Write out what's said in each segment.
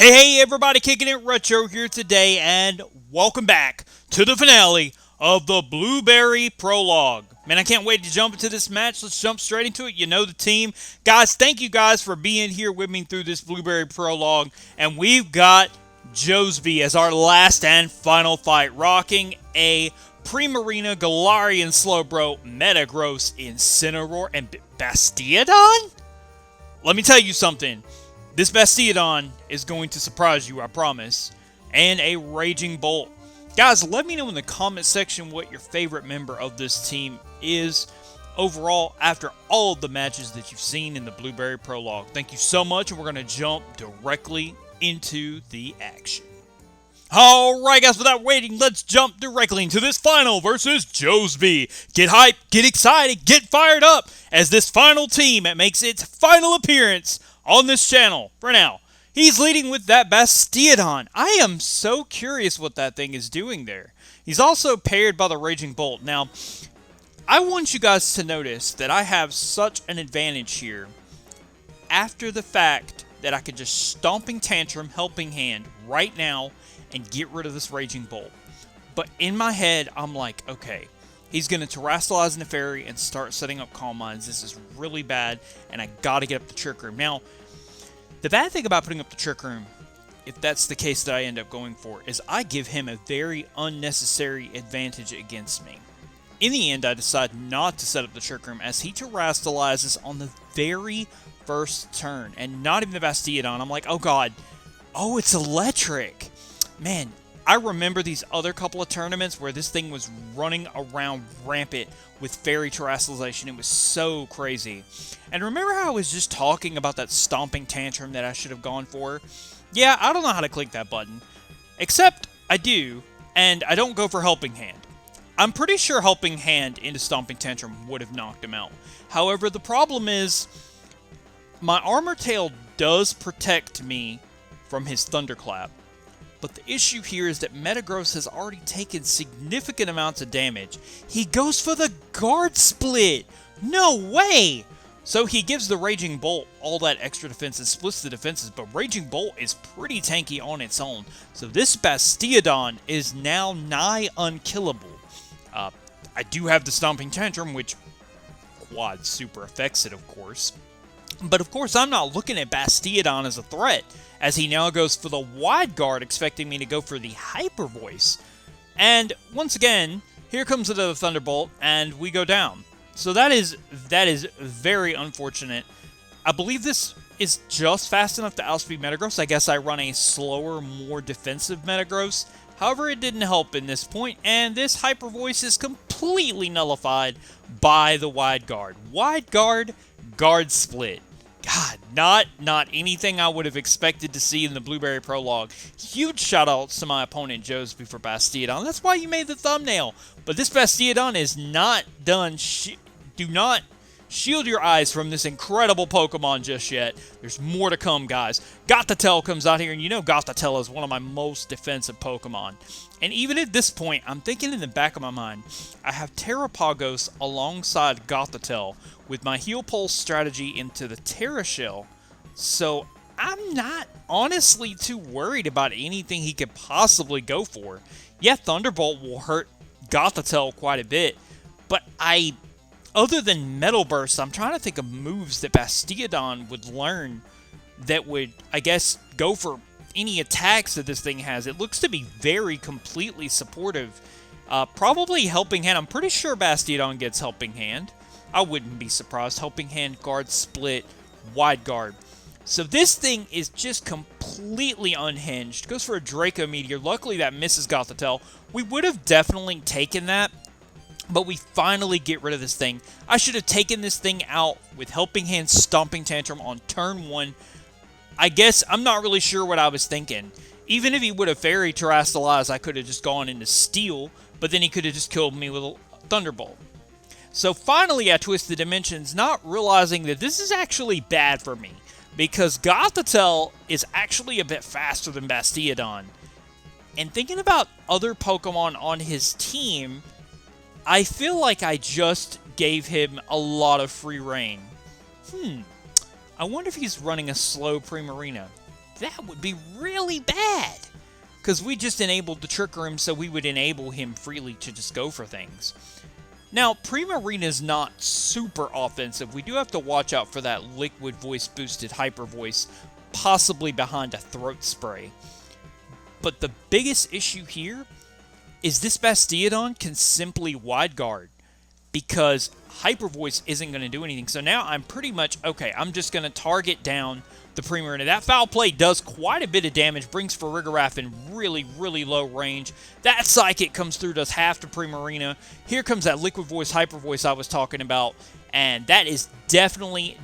Hey, everybody, Kicking It Retro here today, and welcome back to the finale of the Blueberry Prologue. Man, I can't wait to jump into this match. Let's jump straight into it. You know the team. Guys, thank you guys for being here with me through this Blueberry Prologue, and we've got Josby as our last and final fight, rocking a Primarina, Galarian Slowbro, Metagross, Incineroar, and Bastiodon? Let me tell you something. This Bastiodon is going to surprise you, I promise. And a Raging Bolt. Guys, let me know in the comment section what your favorite member of this team is overall after all of the matches that you've seen in the Blueberry Prologue. Thank you so much, and we're going to jump directly into the action. Alright guys, without waiting, let's jump directly into this final versus Josby. Get hyped, get excited, get fired up as this final team makes its final appearance on this channel for now. He's leading with that Bastiodon. I am so curious what that thing is doing there. He's also paired by the Raging Bolt. Now, I want you guys to notice that I have such an advantage here after the fact that I could just Stomping Tantrum, Helping Hand right now and get rid of this Raging Bolt. But in my head, I'm like, okay, he's going to Terrasilize Neferi and start setting up Calm Minds. This is really bad, and I got to get up the Trick Room. Now, the bad thing about putting up the Trick Room, if that's the case that I end up going for, is I give him a very unnecessary advantage against me. In the end, I decide not to set up the Trick Room as he Terrasilizes on the very first turn, and not even the Bastiodon. I'm like, oh god, oh, it's electric. Man, I remember these other couple of tournaments where this thing was running around rampant with Fairy Terrasilization. It was so crazy. And remember how I was just talking about that Stomping Tantrum that I should have gone for? Yeah, I don't know how to click that button. Except I do, and I don't go for Helping Hand. I'm pretty sure Helping Hand into Stomping Tantrum would have knocked him out. However, the problem is my Armor Tail does protect me from his Thunderclap. But the issue here is that Metagross has already taken significant amounts of damage. He goes for the Guard Split! No way! So he gives the Raging Bolt all that extra defense and splits the defenses, but Raging Bolt is pretty tanky on its own. So this Bastiodon is now nigh unkillable. I do have the Stomping Tantrum, which quad super affects it, of course. But of course, I'm not looking at Bastiodon as a threat, as he now goes for the Wide Guard, expecting me to go for the Hyper Voice. And once again, here comes another Thunderbolt, and we go down. So that is very unfortunate. I believe this is just fast enough to outspeed Metagross. I guess I run a slower, more defensive Metagross. However, it didn't help in this point, and this Hyper Voice is completely nullified by the Wide Guard. Wide Guard, Guard Split. God, not anything I would have expected to see in the Blueberry Prologue. Huge shoutouts to my opponent Josby for Bastiodon. That's why you made the thumbnail. But this Bastiodon is not done. Do not shield your eyes from this incredible Pokemon just yet. There's more to come, guys. Gothitelle comes out here, and you know Gothitelle is one of my most defensive Pokemon. And even at this point, I'm thinking in the back of my mind, I have Terrapagos alongside Gothitelle with my Heal Pulse strategy into the Terra Shell. So I'm not honestly too worried about anything he could possibly go for. Yeah, Thunderbolt will hurt Gothitelle quite a bit, but other than Metal Burst, I'm trying to think of moves that Bastiodon would learn that would, I guess, go for any attacks that this thing has. It looks to be very completely supportive. Probably Helping Hand. I'm pretty sure Bastiodon gets Helping Hand. I wouldn't be surprised. Helping Hand, Guard Split, Wide Guard. So this thing is just completely unhinged. Goes for a Draco Meteor. Luckily that misses Gothitelle. We would have definitely taken that, but we finally get rid of this thing. I should have taken this thing out with Helping Hand, Stomping Tantrum on turn 1. I guess I'm not really sure what I was thinking. Even if he would have Fairy Terrasilized, I could have just gone into Steel, but then he could have just killed me with a Thunderbolt. So finally I twist the dimensions, not realizing that this is actually bad for me, because Gothitelle is actually a bit faster than Bastiodon. And thinking about other Pokemon on his team, I feel like I just gave him a lot of free reign. I wonder if he's running a slow Primarina. that would be really bad. Because we just enabled the Trick Room, so we would enable him freely to just go for things. Now, Primarina is not super offensive. We do have to watch out for that Liquid Voice boosted Hyper Voice, possibly behind a Throat Spray. But the biggest issue here is this Bastiodon can simply Wide Guard, because Hyper Voice isn't going to do anything. So now I'm pretty much, okay, I'm just going to target down the Primarina. That Foul Play does quite a bit of damage, brings Farigiraf in really, really low range. That Psychic comes through, does half to Primarina. Here comes that Liquid Voice, Hyper Voice I was talking about, and that is definitely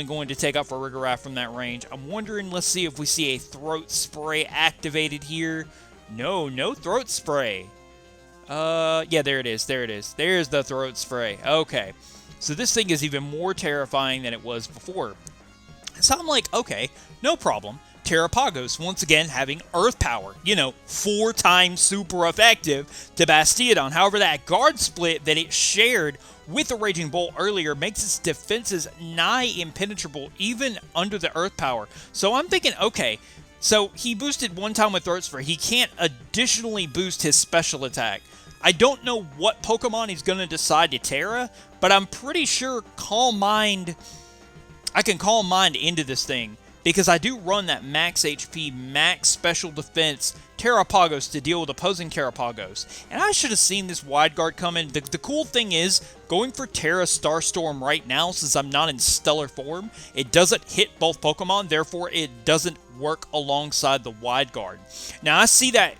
going to take out Farigiraf from that range. I'm wondering, let's see if we see a Throat Spray activated here. No Throat Spray. Yeah, there it is. There's the Throat Spray. Okay. So this thing is even more terrifying than it was before. So I'm like, okay, no problem. Terrapagos, once again, having Earth Power. 4 times super effective to Bastiodon. However, that Guard Split that it shared with the Raging Bolt earlier makes its defenses nigh impenetrable, even under the Earth Power. So I'm thinking, okay, so he boosted 1 time with Throat Spray. He can't additionally boost his special attack. I don't know what Pokemon he's going to decide to Terra, but I'm pretty sure Calm Mind... I can Calm Mind into this thing, because I do run that max HP, max special defense Terrapagos to deal with opposing Terrapagos. And I should have seen this Wide Guard coming. The cool thing is, going for Terra Starstorm right now, since I'm not in Stellar form, it doesn't hit both Pokemon, therefore it doesn't work alongside the Wide Guard. Now I see that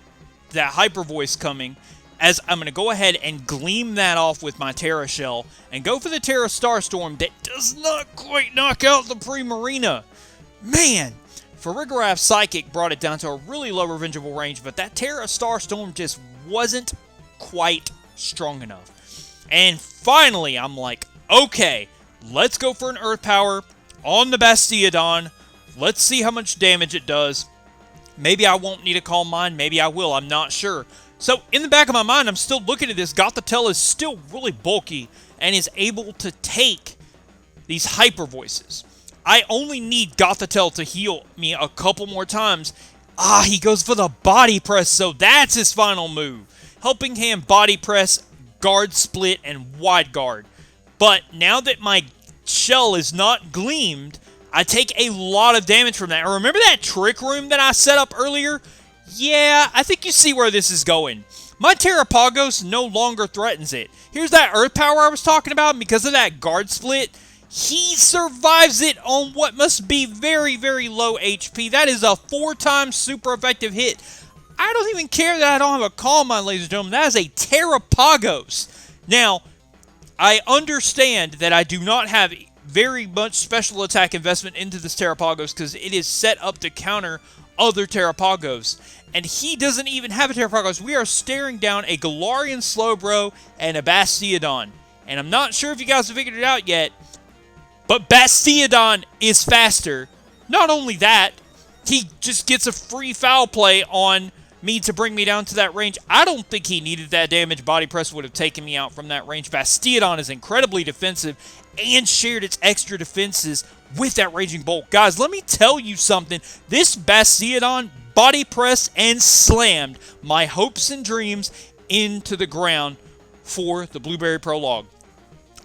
Hyper Voice coming, as I'm going to go ahead and gleam that off with my Terra Shell and go for the Terra Starstorm that does not quite knock out the Primarina. Man, Farigiraf Psychic brought it down to a really low revengeable range, but that Terra Starstorm just wasn't quite strong enough. And finally, I'm like, okay, let's go for an Earth Power on the Bastiodon. Let's see how much damage it does. Maybe I won't need a Calm Mind, maybe I will, I'm not sure. So, in the back of my mind, I'm still looking at this. Gothitelle is still really bulky and is able to take these Hyper Voices. I only need Gothitelle to heal me a couple more times. He goes for the Body Press, so that's his final move. Helping Hand, Body Press, Guard Split, and Wide Guard. But now that my shell is not gleamed, I take a lot of damage from that. And remember that Trick Room that I set up earlier? Yeah, I think you see where this is going. My Terrapagos no longer threatens it. Here's that Earth Power I was talking about, and because of that Guard Split, he survives it on what must be very, very low HP. That is a 4 times super effective hit. I don't even care that I don't have a Calm Mind, ladies and gentlemen. That is a Terrapagos. Now, I understand that I do not have very much special attack investment into this Terrapagos because it is set up to counter other Terrapagos. And he doesn't even have a Terrapagos. We are staring down a Galarian Slowbro and a Bastiodon. And I'm not sure if you guys have figured it out yet, but Bastiodon is faster. Not only that, he just gets a free Foul Play on me to bring me down to that range. I don't think he needed that damage. Body Press would have taken me out from that range. Bastiodon is incredibly defensive and shared its extra defenses with that Raging Bolt. Guys, let me tell you something. This Bastiodon Body Press and slammed my hopes and dreams into the ground for the Blueberry Prologue.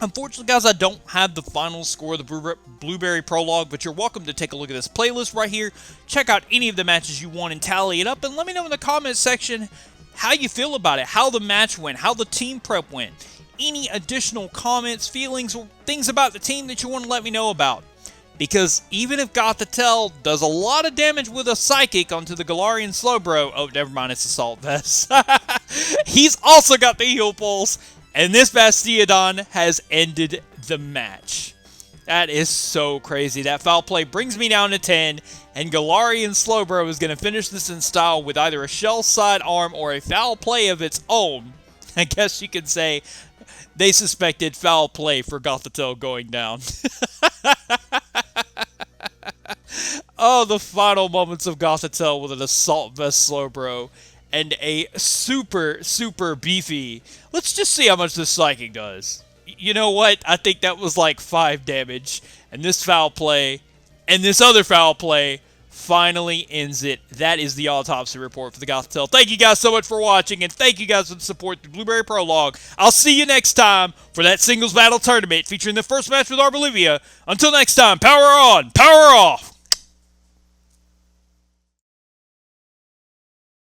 Unfortunately, guys, I don't have the final score of the Blueberry Prologue, but you're welcome to take a look at this playlist right here. Check out any of the matches you want and tally it up, and let me know in the comments section how you feel about it, how the match went, how the team prep went. Any additional comments, feelings, or things about the team that you want to let me know about. Because even if Gothitelle does a lot of damage with a Psychic onto the Galarian Slowbro, oh, never mind, it's Assault Vest. He's also got the Heal Pulse, and this Bastiodon has ended the match. That is so crazy. That Foul Play brings me down to 10, and Galarian Slowbro is going to finish this in style with either a Shell Sidearm or a Foul Play of its own. I guess you could say they suspected Foul Play for Gothitelle going down. Oh, the final moments of Gothitelle with an Assault Vest Slowbro and a super, super beefy. Let's just see how much this Psychic does. You know what? I think that was like 5 damage. And this Foul Play and this other Foul Play finally ends it. That is the autopsy report for the Gothitelle. Thank you guys so much for watching, and thank you guys for the support the Blueberry Prologue. I'll see you next time for that singles battle tournament featuring the first match with Arbolivia. Until next time, power on, power off!